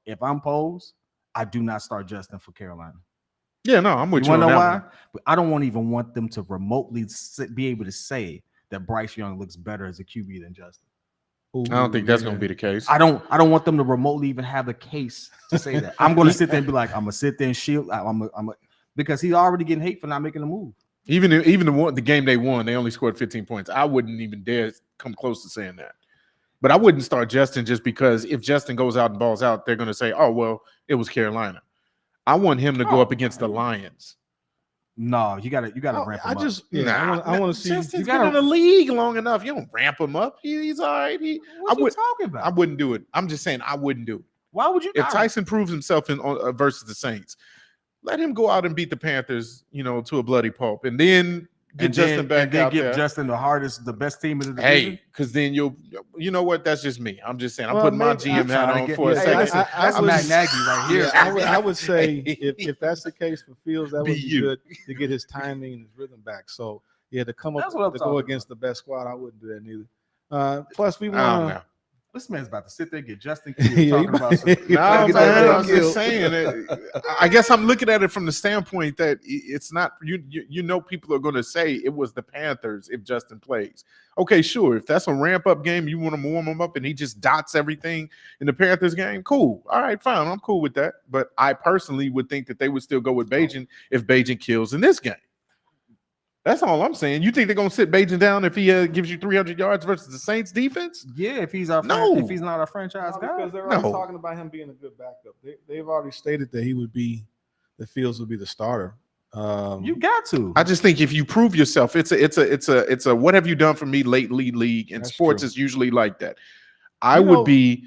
If I'm posed, I do not start Justin for Carolina. Yeah, no, I'm with You you. want to On know that why? one. But I don't even want them to remotely be able to say that Bryce Young looks better as a QB than Justin. I don't think that's going to be the case. I don't want them to remotely even have a case to say that. I'm going to sit there and be like, I'm going to sit there and shield. Because he's already getting hate for not making a move. Even the game they won, they only scored 15 points. I wouldn't even dare come close to saying that. But I wouldn't start Justin just because if Justin goes out and balls out, they're going to say, oh, well, it was Carolina. I want him to go up against the Lions. No, you gotta ramp him up. I want to see. Justin's been in the league long enough. You don't ramp him up. He's all right. What are you talking about? I wouldn't do it. I'm just saying I wouldn't do it. Why would you? If Tyson proves himself in versus the Saints, let him go out and beat the Panthers, to a bloody pulp, and then get Justin back out there. Justin the best team in the division. Hey, because then you know what? That's just me. I'm just saying. I'm putting my GM hat on for a second. That's Matt Nagy right here. I would say if that's the case for Fields, that would be good to get his timing and his rhythm back. So yeah, to come up to go against the best squad, I wouldn't do that neither. Plus, we want. This man's about to sit there and get Justin talking about something. No, man, I'm just saying. I guess I'm looking at it from the standpoint that it's not people are going to say it was the Panthers if Justin plays. Okay, sure. If that's a ramp up game, you want to warm him up and he just dots everything in the Panthers game. Cool. All right, fine. I'm cool with that. But I personally would think that they would still go with Bagent if Bagent kills in this game. That's all I'm saying. You think they're gonna sit Bagent down if he gives you 300 yards versus the Saints defense? Yeah, if he's not a franchise guy, because they're already talking about him being a good backup. They've already stated that the Fields would be the starter. You got to. I just think if you prove yourself, it's a what have you done for me lately league, and sports is usually like that. I would be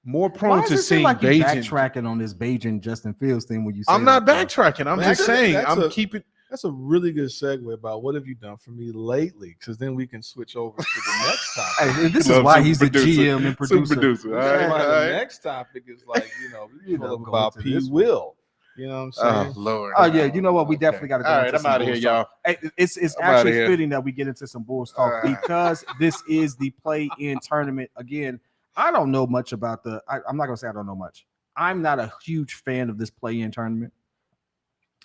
more prone to seeing Bagent backtracking on this Bagent Justin Fields thing when you say I'm not backtracking. I'm just saying I'm keeping. That's a really good segue about what have you done for me lately? Because then we can switch over to the next topic. Hey, this is why he's the GM and producer. All right. The next topic is like, about P. Will. You know what I'm saying? Oh, Lord. Oh, yeah. You know what? We definitely got to go all into right, I'm out of here, y'all. Hey, it's actually fitting that we get into some Bulls talk because this is the play-in tournament. Again, I don't know much about I'm not going to say I don't know much. I'm not a huge fan of this play-in tournament.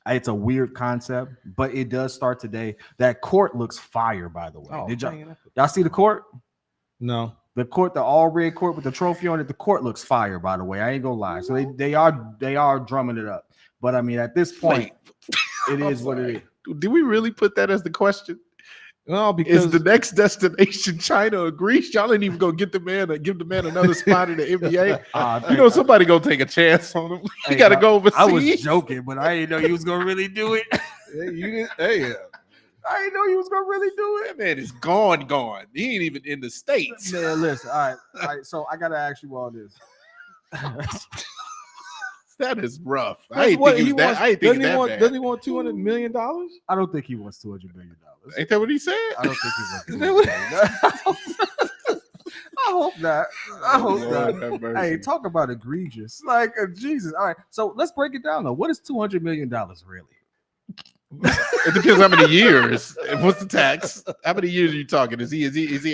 It's a weird concept, but it does start today. That court looks fire, by the way. Did y'all see the court? No. The court, the all red court with the trophy on it. The court looks fire, by the way. I ain't gonna lie. So they are drumming it up. But I mean, at this point, it is what it is. Did we really put that as the question? No, because is the next destination China or Greece? Y'all ain't even gonna give the man another spot in the NBA. Somebody gonna take a chance on him. You gotta go overseas. I was joking, but I didn't know you was gonna really do it. You didn't. Hey, I didn't know you was gonna really do That man is gone. He ain't even in the States. Man, listen. All right. So I gotta ask you all this. That is rough. That's I ain't what think he it was that. wants. I ain't think it that bad. Doesn't he want $200 million? I don't think he wants $200 million. Ain't that what he said? I don't think he wants Is $200 that what- million. I hope not. I hope Lord not. have mercy. Hey, talk about egregious. Like Jesus. All right. So let's break it down though. What is $200 million really? It depends how many years. What's the tax? How many years are you talking? Is he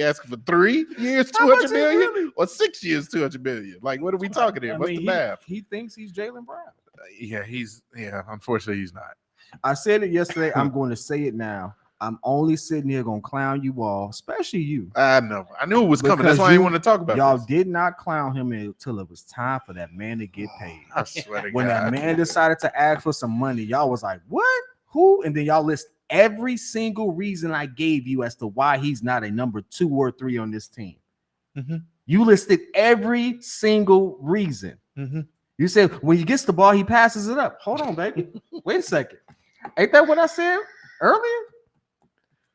asking for 3 years, How much 200 is million, really? or 6 years, 200 million? Like, what are we talking here? What's the math? He thinks he's Jaylen Brown. Yeah. Unfortunately, he's not. I said it yesterday. I'm going to say it now. I'm only sitting here gonna clown you all, especially you. I know. I knew it was coming. That's Because why I didn't want to talk about Y'all this. did not clown him until it was time for that man to get paid. I swear to When God. that man decided to ask for some money, y'all was like, "What? Who?" And then y'all list every single reason I gave you as to why he's not a number 2 or 3 on this team. Mhm. You listed every single reason. Mhm. You said when he gets the ball, he passes it up. Hold on, baby. Wait a second. Ain't that what I said earlier?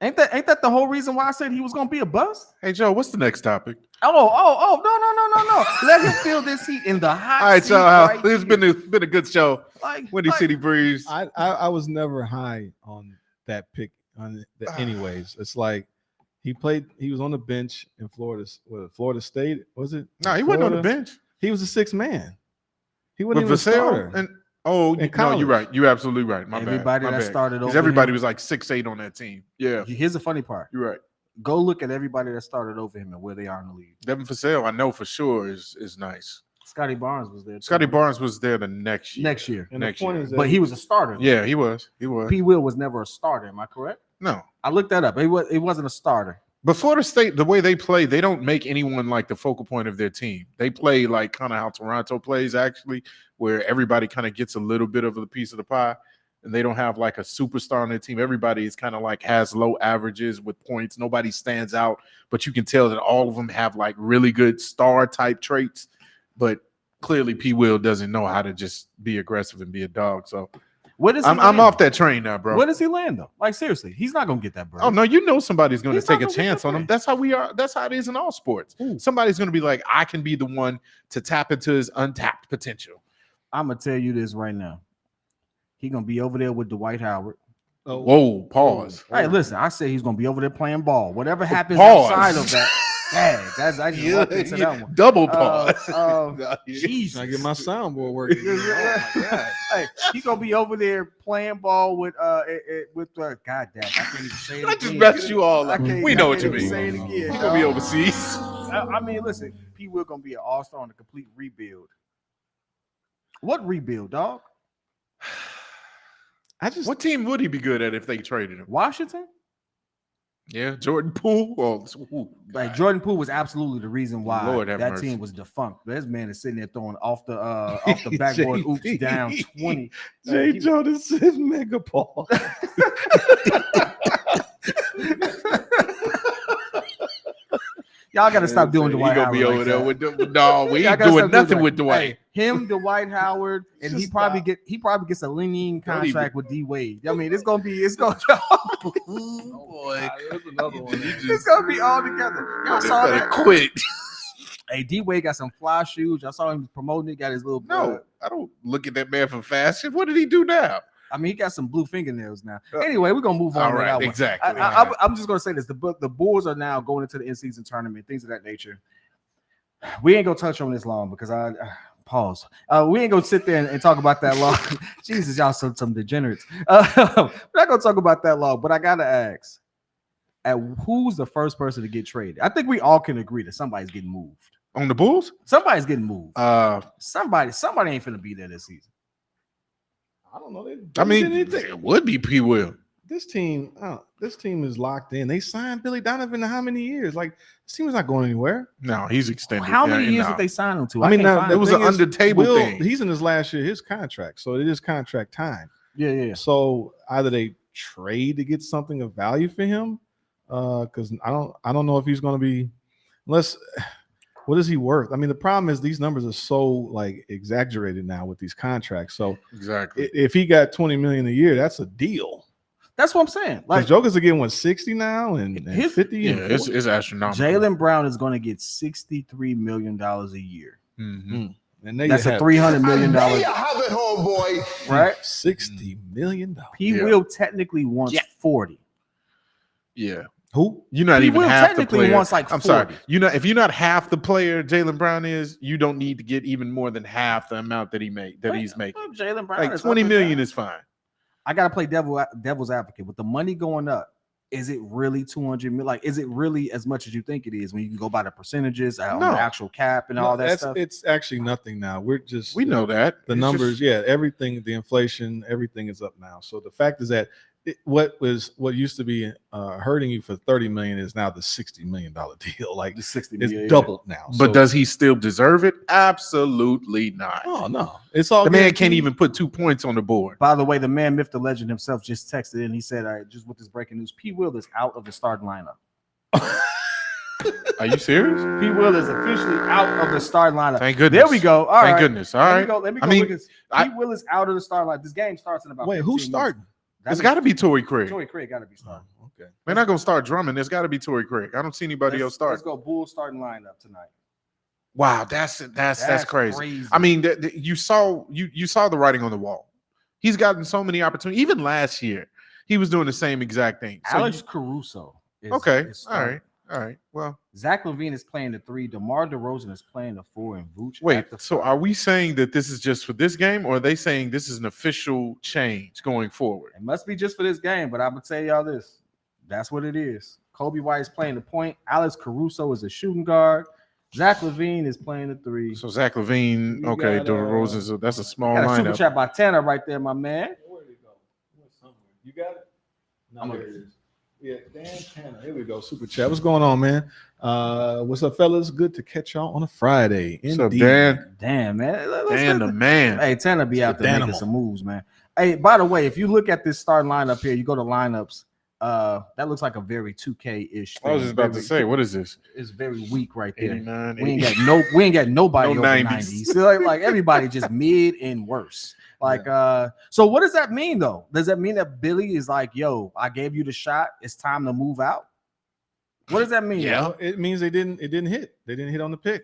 Ain't that the whole reason why I said he was gonna be a bust? Hey, Joe, what's the next topic? No. Let him feel this heat in the hot All right, seat so right it's here. been a good show. Like, Windy City Breeze. I was never high on that pick. Anyways, it's like he was on the bench in Florida. Florida State was it? No, he wasn't on the Florida? bench. He was a 6th man. He wasn't With even a starter. Vassell and In no, college. you're right. You're absolutely right. My everybody bad. that started Because over everybody him, was like 6'8" on that team. Yeah, here's the funny part. you're right. Go look at everybody that started over him and where they are in the league. Devin Vassell, I know for sure is nice. Scotty Barnes was there. Scotty Barnes was there the next year. next year, And the next point year. is that but he was a starter. Yeah, he was. He was. P. Will was never a starter. Am I correct? No. I looked that up. It wasn't a starter. But Florida State, the way they play, they don't make anyone like the focal point of their team. They play like kind of how Toronto plays, actually, where everybody kind of gets a little bit of a piece of the pie, and they don't have like a superstar on their team. Everybody is kind of like has low averages with points. Nobody stands out, but you can tell that all of them have like really good star type traits. But clearly, P. Will doesn't know how to just be aggressive and be a dog. So What is I'm off that train now, bro. Where does he land though? Like seriously, he's not gonna get that break. Oh no, you know somebody's going to He's not take a gonna get chance that on him. break. That's how we are. That's how it is in all sports. Ooh. Somebody's going to be like, I can be the one to tap into his untapped potential. I'm gonna tell you this right now. He gonna be over there with Dwight Howard. Oh, Whoa, pause. Hey, listen, I said he's gonna be over there playing ball. Whatever happens Pause. outside of that, dang, that's I just walked into that one. Double pause. Jesus. I get my soundboard working. Oh my God. Hey, he gonna be over there playing ball with God damn, I can't even say it. I just again. messed you all I up. can't- We I know what can't you even mean. Say it again. He's going to be overseas. I mean, listen, P. Will gonna be an all-star on a complete rebuild. What rebuild, dog? What team would he be good at if they traded him? Washington? Yeah, Jordan Poole. Well, Like Jordan Poole was absolutely the reason why Lord have that mercy. team was defunct. This man is sitting there throwing off the backboard oops JP. down 20. Jay Jonas says mega Paul. Y'all gotta stop doing He Dwight gonna Howard. be over like there that. with no, we Y'all ain't gotta doing stop nothing with Dwight. Hey, him, Dwight Howard, and he Just probably stop. gets a lean Don't contract with D Wade. I mean, it's gonna boy. There's another one. it's gonna be all together. Y'all saw better that? quit. Hey, D Wade got some fly shoes. I saw him promoting it. Got his little No, I don't look at that man for fashion. What did he do now? I mean, he got some blue fingernails now. Anyway, we're gonna move on All to that right, one. exactly. I'm just gonna say this: the Bulls are now going into the in-season tournament, things of that nature. We ain't gonna touch on this long because I pause. We ain't gonna sit there and talk about that long. Jesus, y'all some degenerates. We're not gonna talk about that long, but I gotta ask: who's the first person to get traded? I think we all can agree that somebody's getting moved. On the Bulls? Somebody's getting moved. Somebody ain't finna be there this season. I don't know. I mean, it would be P. Will. This team is locked in. They signed Billy Donovan to how many years? Like, this team is not going anywhere. No, he's extended. How many years no. did they sign him to? I mean, can't now, find it it. was the an thing is, under-table Will, thing. He's in his last year of his contract, so it is contract time. Yeah. So either they trade to get something of value for him, because I don't know if he's going to be unless. What is he worth? I mean, the problem is these numbers are so like exaggerated now with these contracts. So Exactly. if he got $20 million a year, that's a deal. That's what I'm saying. Like Like Jokers are getting 160 now and 50. Yeah, and it's 40. astronomical. Jaylen Brown is going to get $63 million a year. Mhm. And there That's you a have $300 million, There you have it, homeboy. right? $60 million. P. Yeah. Will technically wants 40. Yeah. Who? You're not P. even Will half the technically player. wants like I'm 40. sorry. If you're not half the player Jaylen Brown is, you don't need to get even more than half the amount that he's making. Jaylen Brown Like is 20 up and million down. is fine. I gotta play devil's advocate with the money going up. Is it really 200 million? Like, is it really as much as you think it is when you can go by the percentages on the actual cap and all that stuff? It's actually nothing now. We know that the It's numbers, just- everything, the inflation, everything is up now. So the fact is that what used to be hurting you for 30 million is now the $60 million deal. Like The 60 it's million. doubled now. But So- does he still deserve it? Absolutely not. Oh no, it's all The man guaranteed. can't even put 2 points on the board. By the way, the man, myth, the legend himself just texted in. He said, all right, just with this breaking news, P. Will is out of the starting lineup. Are you serious? P. Will is officially out of the starting lineup. Thank goodness. There we go. All Thank right. goodness. All Let right. me go. Let me go. I mean, look at P. Will is out of the starting lineup. This game starts in about. Wait, 15 who's minutes. starting? It's got to be Torrey Craig. Torrey Craig got to be starting. Oh, okay. They're not going to start Drummond. There's got to be Torrey Craig. I don't see anybody else Let's start. go Bulls starting lineup tonight. Wow, that's crazy. I mean, you saw the writing on the wall. He's gotten so many opportunities. Even last year, he was doing the same exact thing. So Alex Caruso. Is all starting. right. Well, Zach LaVine is playing the 3. DeMar DeRozan is playing the 4, and Vooch. wait. at the So 5. are we saying that this is just for this game, or are they saying this is an official change going forward? It must be just for this game, but I'm gonna tell y'all this. That's what it is. Kobe White is playing the point. Alex Caruso is a shooting guard. Zach LaVine is playing the 3. So Zach LaVine, We okay, got, DeRozan. That's a small Got a super lineup. chat by Tanner right there, my man. Where'd it go? You got it? No, there it is. Yeah, Dan Tanner. Here we go. Super chat. What's going on, man? What's up, fellas? Good to catch y'all on a Friday. What's up, Indeed. Dan? Damn, man. Dan the man. Hey, Tanner be out there making Danimal. some moves, man. Hey, by the way, if you look at this starting lineup here, you go to lineups. That looks like a very 2K-ish. I was just about to say, what is this? It's very weak right there. 89, We ain't got nobody No over 90s. 90s. So like everybody just mid and worse. Like so what does that mean though? Does that mean that Billy is like, yo, I gave you the shot, it's time to move out? What does that mean? Yeah. Well, it means it didn't hit. They didn't hit on the pick.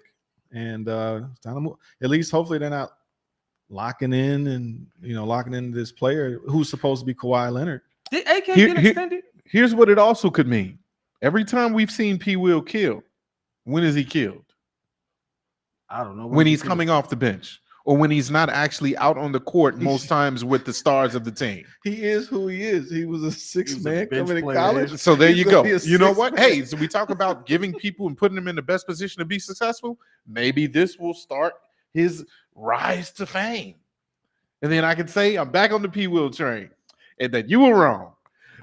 And it's time to move. At least hopefully they're not locking in and locking in this player who's supposed to be Kawhi Leonard. Did AK get extended? Here's what it also could mean. Every time we've seen P. Will kill, when is he killed? I don't know. When he's coming off the bench, or when he's not actually out on the court most times with the stars of the team. He is who he is. He was a sixth man bench coming to player. college. So there He's you gonna go. be a You know sixth what? man. Hey, so we talk about giving people and putting them in the best position to be successful. Maybe this will start his rise to fame. And then I can say I'm back on the P. Will train and that you were wrong.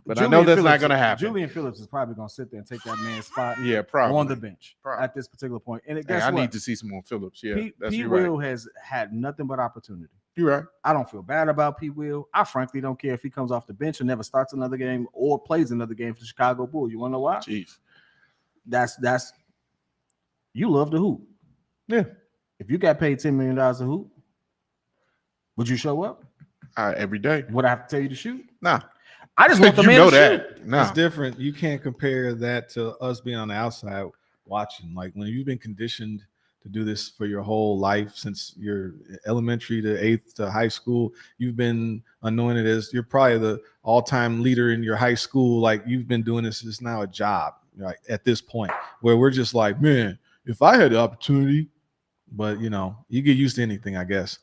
But I know that's not going to happen. Julian Phillips is probably going to sit there and take that man's spot Yeah, probably. on the bench Probably. at this particular point. And Hey, guess I what? need to see some more Phillips. Yeah, that's P. you're right. Will has had nothing but opportunity. You're right. I don't feel bad about P. Will. I frankly don't care if he comes off the bench and never starts another game or plays another game for the Chicago Bulls. You want to know why? Jeez. That's you love to hoop. Yeah. If you got paid $10 million to hoop, would you show up? Every day. Would I have to tell you to shoot? Nah. I just want the man to shoot. Nah. It's different. You can't compare that to us being on the outside watching. Like when you've been conditioned to do this for your whole life since your elementary to 8th to high school, you've been anointed as you're probably the all-time leader in your high school. Like you've been doing this. It's now a job. Like at this point where we're just like, man, if I had the opportunity, but you get used to anything, I guess.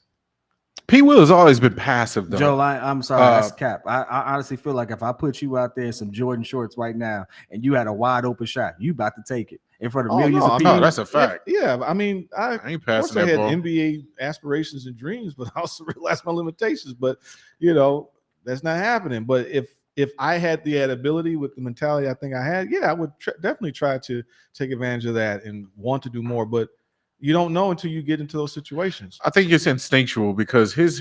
P. Will has always been passive, though. Joe, I'm sorry, that's cap. I honestly feel like if I put you out there in some Jordan shorts right now and you had a wide open shot, you about to take it in front of millions of people. No, that's a fact. Yeah, I mean, I ain't of course passing I that had ball. NBA aspirations and dreams, but I also realized my limitations. But that's not happening. But if I had the ability with the mentality I think I had, yeah, I would definitely try to take advantage of that and want to do more. But you don't know until you get into those situations. I think it's instinctual because his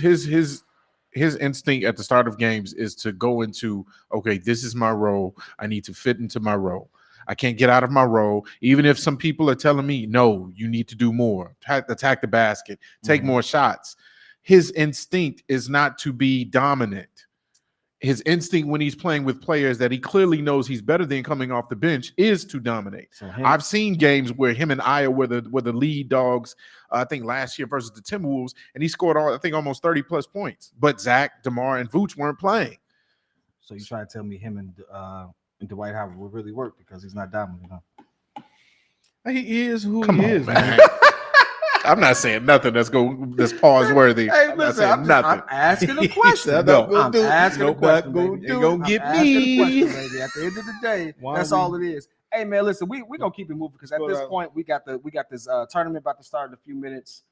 instinct at the start of games is to go into, okay, this is my role. I need to fit into my role. I can't get out of my role. Even if some people are telling me, no, you need to do more. Attack the basket. Take more shots. His instinct is not to be dominant. his instinct when he's playing with players that he clearly knows he's better than coming off the bench is to dominate. So I've seen games where him and Aya were the lead dogs. I think last year versus the Timberwolves, and he scored almost 30 plus points. But Zach, DeMar, and Vooch weren't playing. So you try to tell me him and Dwight Howard would really work because he's not dominant enough. He is who Come he on, is, man. I'm not saying nothing that's pause worthy. Hey, listen, I'm asking a question. I'm asking a question. You're gonna get I'm me. asking a question, baby. At the end of the day, that's all it is. Hey man, listen, we're gonna keep it moving because at this point we got this tournament about to start in a few minutes.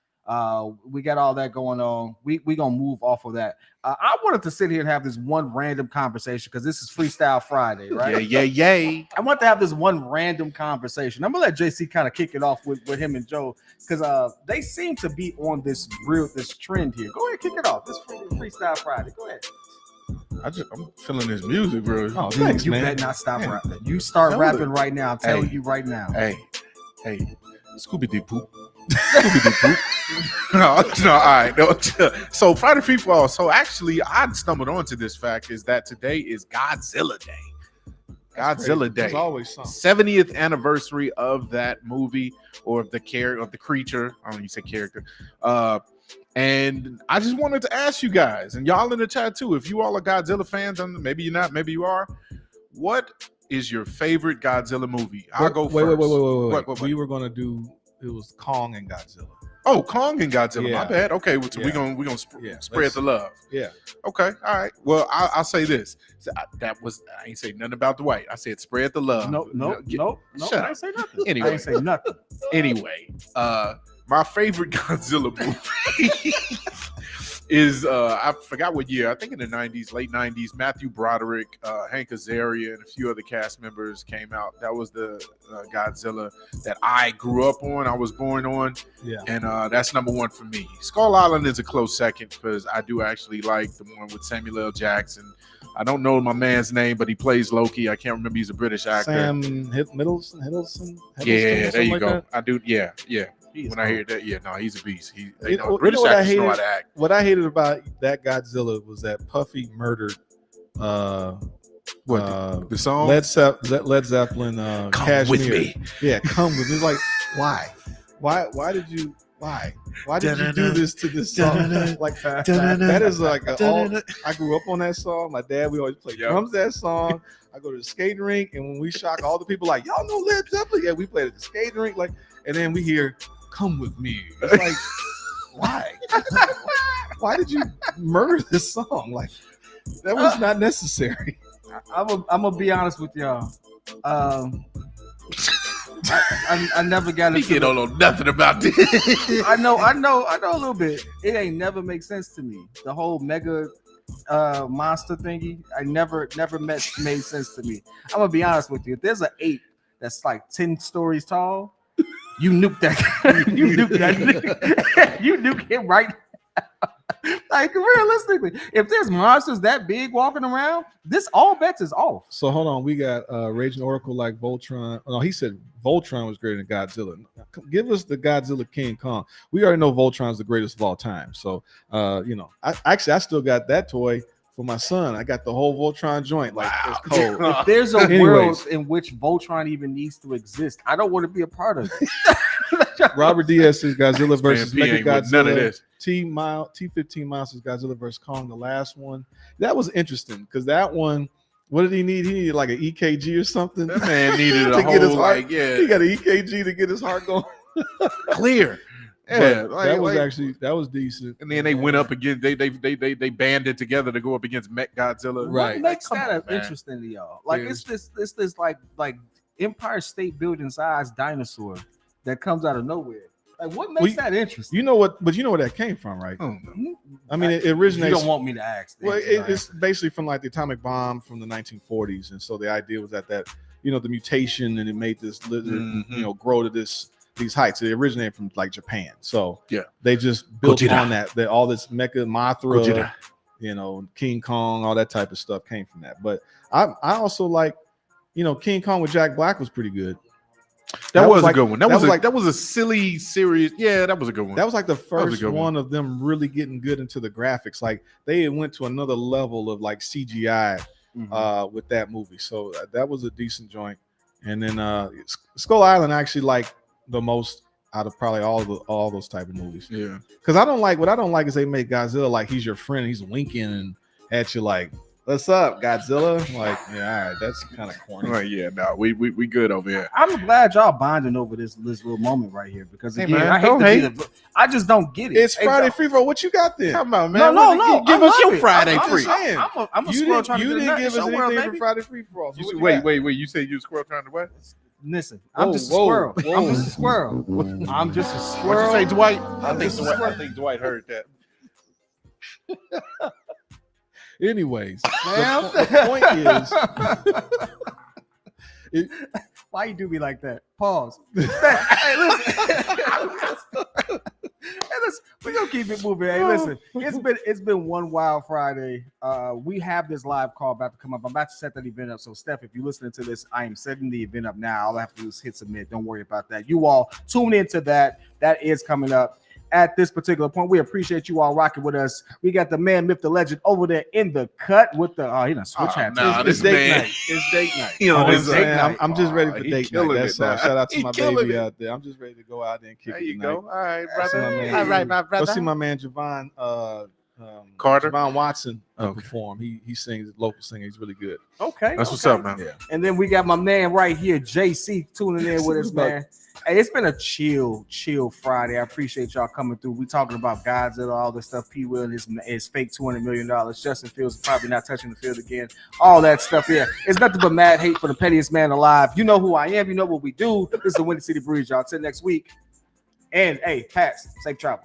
We got all that going on. We gonna move off of that. I wanted to sit here and have this one random conversation because this is Freestyle Friday, right? Yeah. I want to have this one random conversation. I'm gonna let JC kind of kick it off with him and Joe because they seem to be on this trend here. Go ahead, kick it off. This Freestyle Friday. Go ahead. I'm feeling this music, bro. Oh, thanks, you man. better not stop rapping. You start rapping right now. I'm telling you right now. Hey, Scooby-Doo poop. Scooby-Doo poop. No, all right. No. So Friday Free Fall. So actually, I stumbled onto this fact is that today is Godzilla Day. Godzilla Day. There's always something. 70th anniversary of that movie or of the creature. I don't know you say character. And I just wanted to ask you guys, and y'all in the chat too, if you all are Godzilla fans, maybe you're not, maybe you are. What is your favorite Godzilla movie? I'll go first. Wait. We were gonna do it was Kong and Godzilla. Oh, Kong and Godzilla. Yeah. My bad. Okay, so we're gonna spread the love. Yeah. Okay. All right. Well, I'll say this. I ain't say nothing about Dwight. I said spread the love. No. Shut I up. ain't say nothing. Anyway. I ain't say nothing. Anyway, my favorite Godzilla movie is I forgot what year. I think in the 90s, late 90s. Matthew Broderick, Hank Azaria, and a few other cast members came out. That was the Godzilla that I grew up on. I was born on. Yeah. And that's number one for me. Skull Island is a close second because I do actually like the one with Samuel L. Jackson. I don't know my man's name, but he plays Loki. I can't remember. He's a British actor. Sam Hiddleston. Yeah, there you go. That? I do. Yeah. When I hear that, he's a beast. British actors know how to act. What I hated about that Godzilla was that Puffy murdered the song Led Zeppelin. Come Kashmir. with me. Yeah, come with me. It's like why did you do this to this song? Like that is like I grew up on that song. My dad, we always play drums that song. I go to the skating rink, and when we shock all the people, like, y'all know Led Zeppelin? Yeah, we played at the skating rink, like, and then we hear "Come with Me." It's like, why? Why did you murder this song? Like, that was not necessary. I'm gonna be honest with y'all. I never got into. He don't know nothing about this. I know a little bit. It ain't never make sense to me. The whole mega monster thingy, I never made sense to me. I'm gonna be honest with you. If there's an ape that's like 10 stories tall, you nuke that. You nuke him right now. Like, realistically, if there's monsters that big walking around, this all bets is off. So hold on, we got Raging Oracle like Voltron. Oh, no, he said Voltron was greater than Godzilla. Give us the Godzilla King Kong. We already know Voltron's the greatest of all time. So I still got that toy for my son. I got the whole Voltron joint. Like, it's cold. If there's a world in which Voltron even needs to exist, I don't want to be a part of it. Robert Diaz says Godzilla versus Mega Godzilla. None of this. T15 Monsters Godzilla versus Kong, the last one. That was interesting because that one, what did he need? He needed like an EKG or something. That man needed a get his whole heart. like, yeah. He got an EKG to get his heart going. Clear. Yeah, that was decent. And then they went up again. They banded together to go up against Mech Godzilla. Right. What makes that interesting to y'all? Like, it's this like Empire State Building size dinosaur that comes out of nowhere. Like, what makes that interesting? You know what? But you know where that came from, right? Oh, no. I mean, it originates. You don't want me to ask. Well, it's basically from like the atomic bomb from the 1940s, and so the idea was that the mutation, and it made this lizard, grow to these heights. It originated from like Japan, so they just built on that all this Mecha Mothra, King Kong, all that type of stuff came from that. But I also like, King Kong with Jack Black was pretty good. That was like- a good one. That was a silly, serious. Yeah, that was a good one. That was like the was a first good one of them really getting good into the graphics. Like they went to another level of like CGI with that movie. So that was a decent joint. And then Skull Island I actually like the most out of probably all those type of movies. Yeah. Because what I don't like is they make Godzilla like he's your friend. He's winking at you like, "What's up, Godzilla?" Like, yeah, all right, that's kind of corny. Right, yeah, no, we good over here. I'm glad y'all bonding over this little moment right here because Hey, again, man, I hate don't to be hate. the, I just don't get it. It's Hey, Friday dog. free for what you got then? Come on, man. No. Give I us love your it. Friday I'm free. saying. I'm a You squirrel trying didn't to get a give us nut. Show world, anything for baby. Friday free for all. So what you Wait. got? You said you squirrel trying to what? Listen, I'm just a Whoa, squirrel. whoa. I'm just a squirrel. I'm just a What'd squirrel. you say, Dwight? I'm just a squirrel. I think Dwight heard that. Anyways, Man, the point is, why you do me like that? Pause. Hey, listen. Hey, listen. We're gonna keep it moving. Hey, listen. It's been one wild Friday. We have this live call about to come up. I'm about to set that event up. So, Steph, if you're listening to this, I am setting the event up now. All I have to do is hit submit. Don't worry about that. You all tune into that. That is coming up. At this particular point, we appreciate you all rocking with us. We got the man, myth, the legend over there in the cut with the he done switch hats. nah, it's this date man. night. It's date night. You know I'm what just I'm saying, saying? I'm just ready for He date night. killing it That's all. now. Shout out to He my killing baby it. out there. I'm just ready to go out there and kick There it you tonight. go. All right, That's brother. my man. All right, my brother. Go see my man Javon Carter? Javon Watson Okay. perform. He sings local singer. He's really good. Okay, That's what's okay. up, man. Yeah. And then we got my man right here, JC, tuning in with us, man. Hey, it's been a chill Friday. I appreciate y'all coming through. We talking about Godzilla, all this stuff. P. Will and his fake $200 million. Justin Fields is probably not touching the field again. All that stuff here. It's nothing but mad hate for the pettiest man alive. You know who I am. You know what we do. This is the Windy City Breeze, y'all. Till next week. And hey, Pats, safe travel.